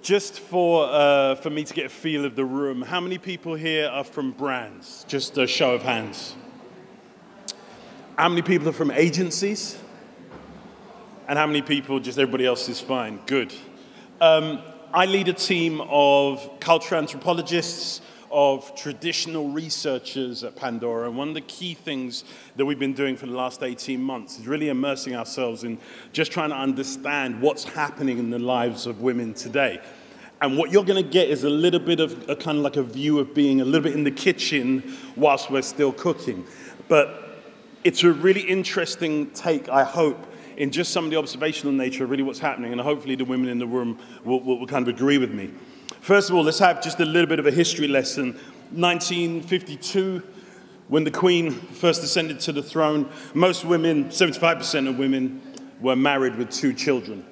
Just for me to get a feel of the room, how many people here are from brands? Just a show of hands. How many people are from agencies? And how many people, just everybody else is fine? Good. I lead a team of cultural anthropologists, of traditional researchers at Pandora, and one of the key things that we've been doing for the last 18 months is really immersing ourselves in just trying to understand what's happening in the lives of women today. And what you're going to get is a little bit of a kind of like a view of being a little bit in the kitchen whilst we're still cooking. But it's a really interesting take, I hope, in just some of the observational nature of really what's happening, and hopefully the women in the room will kind of agree with me. First of all, let's have just a little bit of a history lesson. 1952, when the Queen first ascended to the throne, most women, 75% of women, were married with 2 children.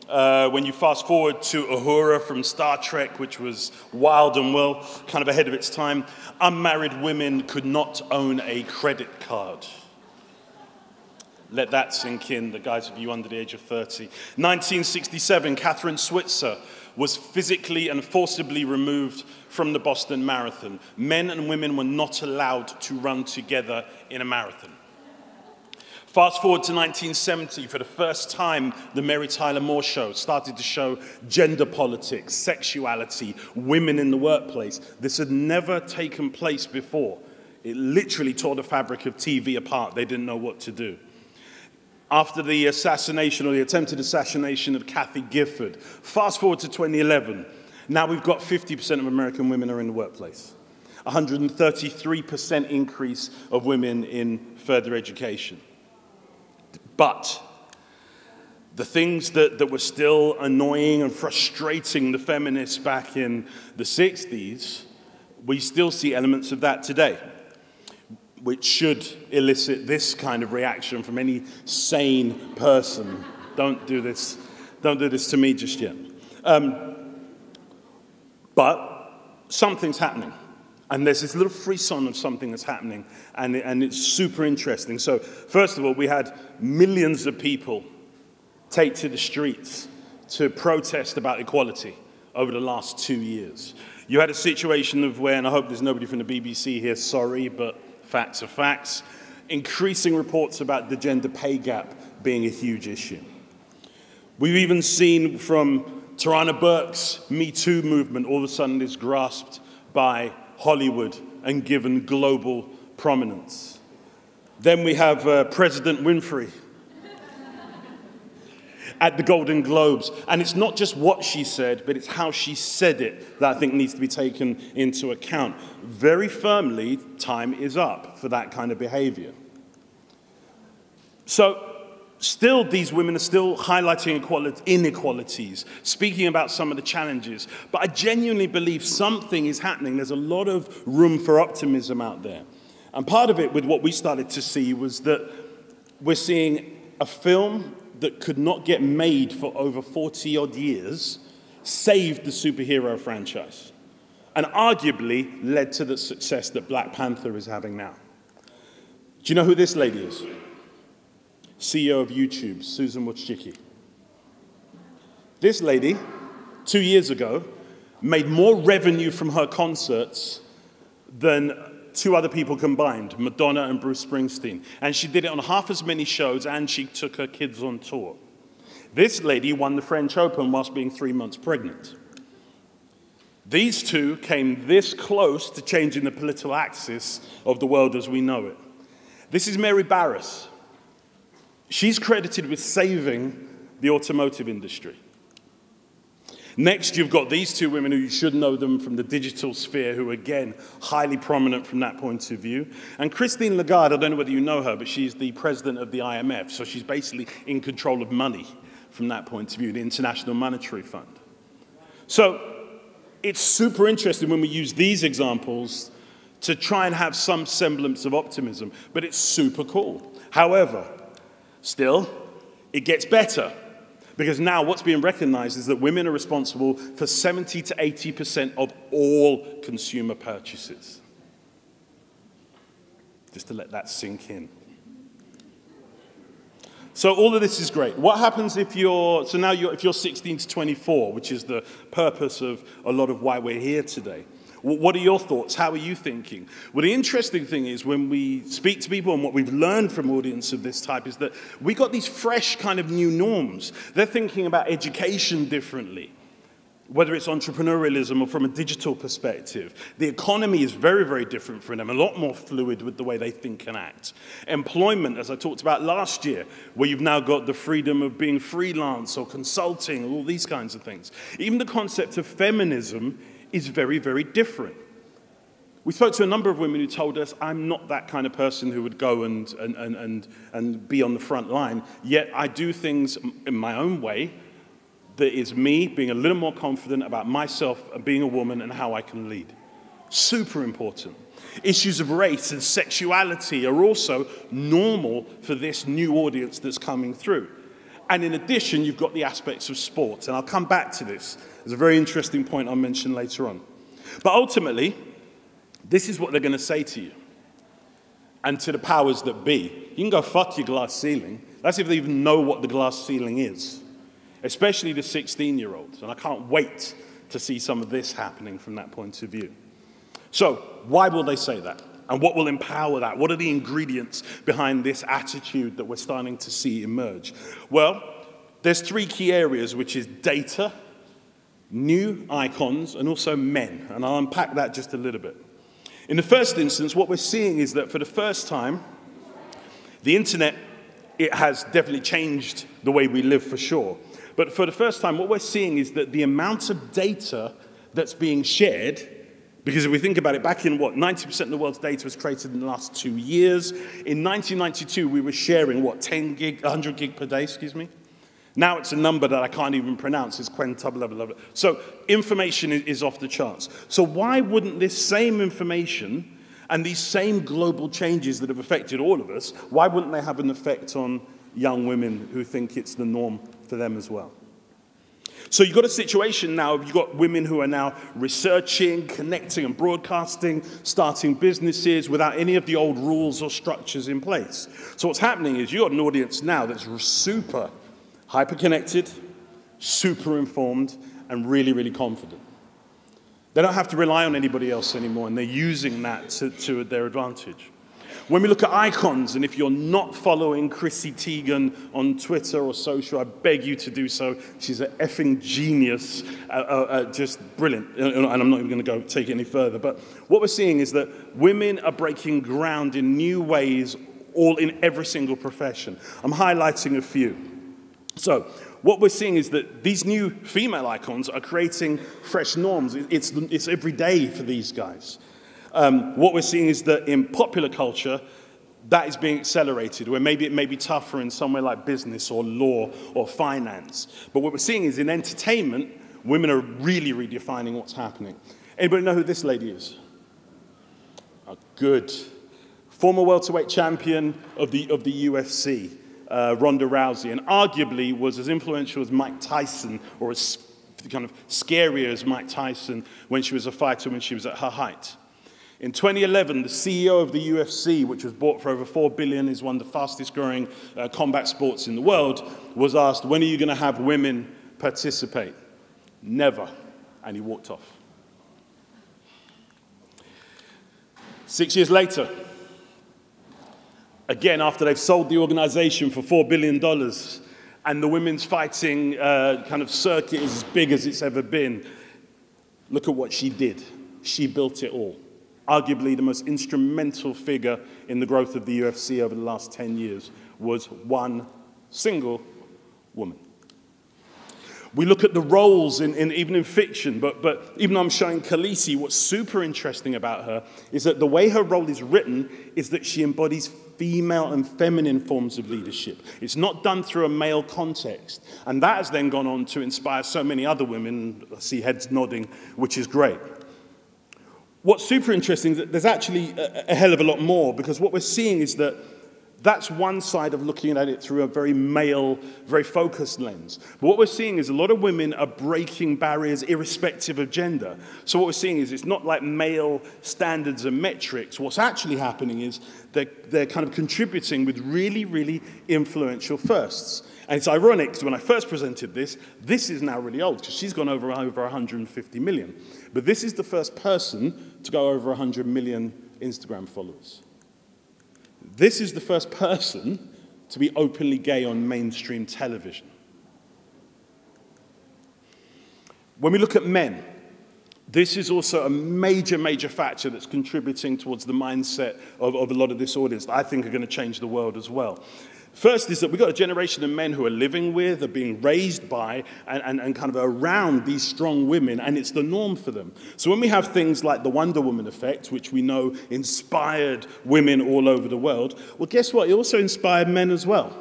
When you fast forward to Uhura from Star Trek, which was wild and well, kind of ahead of its time, unmarried women could not own a credit card. Let that sink in, the guys of you under the age of 30. 1967, Catherine Switzer was physically and forcibly removed from the Boston Marathon. Men and women were not allowed to run together in a marathon. Fast forward to 1970, for the first time, the Mary Tyler Moore Show started to show gender politics, sexuality, women in the workplace. This had never taken place before. It literally tore the fabric of TV apart. They didn't know what to do. After the assassination, or the attempted assassination of Kathy Gifford, fast forward to 2011, now we've got 50% of American women are in the workplace. 133% increase of women in further education. But the things that were still annoying and frustrating the feminists back in the 60s, we still see elements of that today, which should elicit this kind of reaction from any sane person. Don't do this to me just yet. But something's happening. And there's this little frisson of something that's happening, and it's super interesting. So first of all, we had millions of people take to the streets to protest about equality over the last 2 years. You had a situation of where, and I hope there's nobody from the BBC here, sorry, but facts are facts, increasing reports about the gender pay gap being a huge issue. We've even seen from Tarana Burke's Me Too movement, all of a sudden is grasped by Hollywood and given global prominence. Then we have President Winfrey at the Golden Globes. And it's not just what she said, but it's how she said it that I think needs to be taken into account. Very firmly, time is up for that kind of behavior. So, still, these women are still highlighting inequalities, speaking about some of the challenges. But I genuinely believe something is happening. There's a lot of room for optimism out there. And part of it with what we started to see was that we're seeing a film that could not get made for over 40-odd years saved the superhero franchise and arguably led to the success that Black Panther is having now. Do you know who this lady is? CEO of YouTube, Susan Wojcicki. This lady, 2 years ago, made more revenue from her concerts than 2 other people combined, Madonna and Bruce Springsteen. And she did it on half as many shows, and she took her kids on tour. This lady won the French Open whilst being 3 months pregnant. These two came this close to changing the political axis of the world as we know it. This is Mary Barras. She's credited with saving the automotive industry. Next, you've got these 2 women who you should know them from the digital sphere, who are, again, highly prominent from that point of view. And Christine Lagarde, I don't know whether you know her, but she's the president of the IMF, so she's basically in control of money from that point of view, the International Monetary Fund. So it's super interesting when we use these examples to try and have some semblance of optimism, but it's super cool. However, still, it gets better. Because now what's being recognized is that women are responsible for 70 to 80% of all consumer purchases. Just to let that sink in. So all of this is great. What happens if if you're 16 to 24, which is the purpose of a lot of why we're here today? What are your thoughts? How are you thinking? Well, the interesting thing is when we speak to people and what we've learned from audience of this type is that we got these fresh kind of new norms. They're thinking about education differently, whether it's entrepreneurialism or from a digital perspective. The economy is very, very different for them, a lot more fluid with the way they think and act. Employment, as I talked about last year, where you've now got the freedom of being freelance or consulting, all these kinds of things. Even the concept of feminism is very, very different. We spoke to a number of women who told us, I'm not that kind of person who would go and be on the front line, yet I do things in my own way that is me being a little more confident about myself and being a woman and how I can lead. Super important. Issues of race and sexuality are also normal for this new audience that's coming through. And in addition, you've got the aspects of sports, and I'll come back to this. There's a very interesting point I'll mention later on. But ultimately, this is what they're going to say to you and to the powers that be. You can go fuck your glass ceiling. That's if they even know what the glass ceiling is, especially the 16-year-olds. And I can't wait to see some of this happening from that point of view. So why will they say that? And what will empower that? What are the ingredients behind this attitude that we're starting to see emerge? Well, there's three key areas, which is data, new icons, and also men. And I'll unpack that just a little bit. In the first instance, what we're seeing is that for the first time, the internet, it has definitely changed the way we live for sure. But for the first time, what we're seeing is that the amount of data that's being shared, because if we think about it, back in 90% of the world's data was created in the last 2 years. In 1992, we were sharing, 100 gig per day, excuse me. Now it's a number that I can't even pronounce. It's quintuple. So information is off the charts. So why wouldn't this same information and these same global changes that have affected all of us, why wouldn't they have an effect on young women who think it's the norm for them as well? So you've got a situation now, you've got women who are now researching, connecting and broadcasting, starting businesses without any of the old rules or structures in place. So what's happening is you've got an audience now that's super hyper-connected, super informed, and really, really confident. They don't have to rely on anybody else anymore, and they're using that to their advantage. When we look at icons, and if you're not following Chrissy Teigen on Twitter or social, I beg you to do so. She's an effing genius, just brilliant. And I'm not even going to go take it any further. But what we're seeing is that women are breaking ground in new ways, all in every single profession. I'm highlighting a few. So what we're seeing is that these new female icons are creating fresh norms. It's every day for these guys. What we're seeing is that in popular culture, that is being accelerated, where maybe it may be tougher in somewhere like business or law or finance. But what we're seeing is in entertainment, women are really redefining what's happening. Anybody know who this lady is? Oh, good. Former welterweight champion of the UFC, Ronda Rousey, and arguably was as influential as Mike Tyson, or as kind of scarier as Mike Tyson when she was a fighter, when she was at her height. In 2011, the CEO of the UFC, which was bought for over $4 billion, is one of the fastest growing combat sports in the world, was asked, when are you going to have women participate? Never. And he walked off. 6 years later, again, after they've sold the organization for $4 billion, and the women's fighting kind of circuit is as big as it's ever been, look at what she did. She built it all. Arguably the most instrumental figure in the growth of the UFC over the last 10 years was one single woman. We look at the roles even in fiction, but even though I'm showing Khaleesi, what's super interesting about her is that the way her role is written is that she embodies female and feminine forms of leadership. It's not done through a male context. And that has then gone on to inspire so many other women. I see heads nodding, which is great. What's super interesting is that there's actually a hell of a lot more, because what we're seeing is that That's one side of looking at it through a very male, very focused lens. But what we're seeing is a lot of women are breaking barriers irrespective of gender. So what we're seeing is it's not like male standards and metrics. What's actually happening is they're kind of contributing with really, really influential firsts. And it's ironic, because when I first presented this is now really old, because she's gone over 150 million. But this is the first person to go over 100 million Instagram followers. This is the first person to be openly gay on mainstream television. When we look at men, this is also a major, major factor that's contributing towards the mindset of a lot of this audience that I think are going to change the world as well. First is that we've got a generation of men who are living with, are being raised by, and kind of around these strong women, and it's the norm for them. So when we have things like the Wonder Woman effect, which we know inspired women all over the world, well, guess what? It also inspired men as well.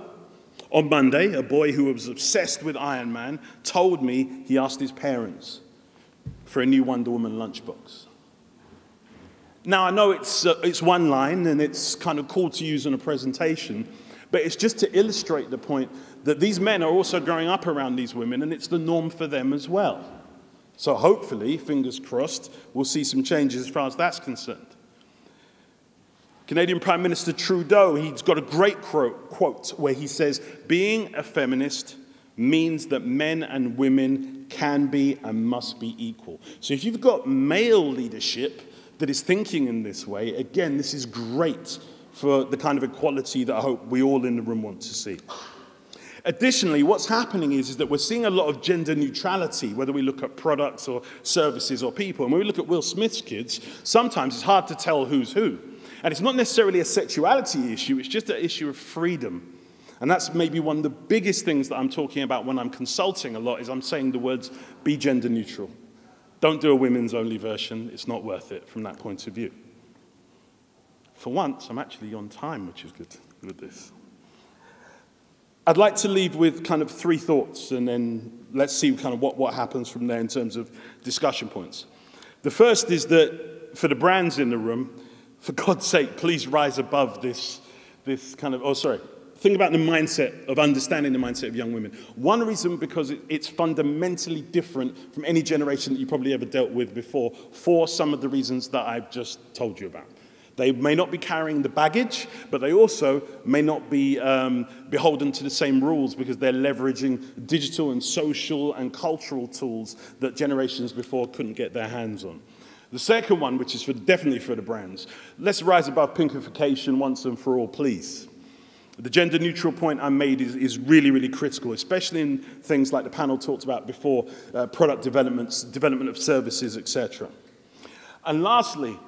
On Monday, a boy who was obsessed with Iron Man told me he asked his parents for a new Wonder Woman lunchbox. Now, I know it's one line, and it's kind of cool to use in a presentation, but it's just to illustrate the point that these men are also growing up around these women, and it's the norm for them as well. So hopefully, fingers crossed, we'll see some changes as far as that's concerned. Canadian Prime Minister Trudeau, he's got a great quote where he says, being a feminist means that men and women can be and must be equal. So if you've got male leadership that is thinking in this way, again, this is great for the kind of equality that I hope we all in the room want to see. Additionally, what's happening is that we're seeing a lot of gender neutrality, whether we look at products or services or people. And when we look at Will Smith's kids, sometimes it's hard to tell who's who. And it's not necessarily a sexuality issue, it's just an issue of freedom. And that's maybe one of the biggest things that I'm talking about when I'm consulting a lot, is I'm saying the words, be gender neutral. Don't do a women's only version, it's not worth it from that point of view. For once, I'm actually on time, which is good with this. I'd like to leave with kind of 3 thoughts, and then let's see kind of what happens from there in terms of discussion points. The first is that for the brands in the room, for God's sake, please rise above this kind of, think about the mindset of understanding the mindset of young women. One reason, because it's fundamentally different from any generation that you probably ever dealt with before, for some of the reasons that I've just told you about. They may not be carrying the baggage, but they also may not be beholden to the same rules, because they're leveraging digital and social and cultural tools that generations before couldn't get their hands on. The second one, which is definitely for the brands, let's rise above pinkification once and for all, please. The gender neutral point I made is really, really critical, especially in things like the panel talked about before, product development of services, etc. And lastly,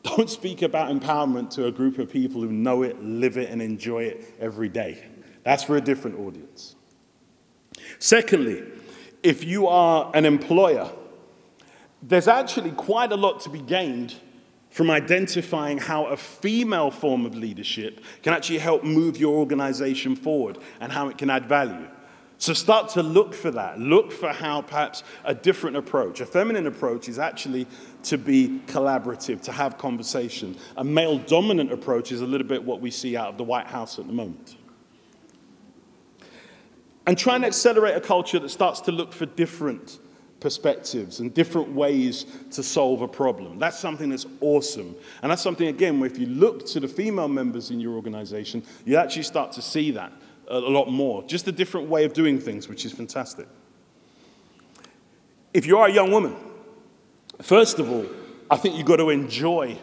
don't speak about empowerment to a group of people who know it, live it, and enjoy it every day. That's for a different audience. Secondly, if you are an employer, there's actually quite a lot to be gained from identifying how a female form of leadership can actually help move your organization forward and how it can add value. So start to look for that. Look for how perhaps a different approach, a feminine approach, is actually to be collaborative, to have conversation. A male-dominant approach is a little bit what we see out of the White House at the moment. And try and accelerate a culture that starts to look for different perspectives and different ways to solve a problem. That's something that's awesome. And that's something, again, where if you look to the female members in your organization, you actually start to see that a lot more. Just a different way of doing things, which is fantastic. If you are a young woman, first of all, I think you've got to enjoy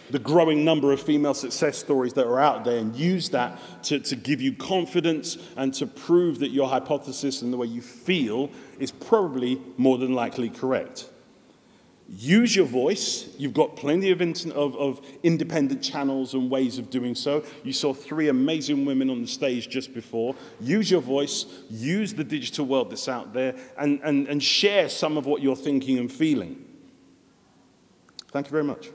the growing number of female success stories that are out there and use that to give you confidence and to prove that your hypothesis and the way you feel is probably more than likely correct. Use your voice. You've got plenty of independent channels and ways of doing so. You saw 3 amazing women on the stage just before. Use your voice. Use the digital world that's out there and share some of what you're thinking and feeling. Thank you very much.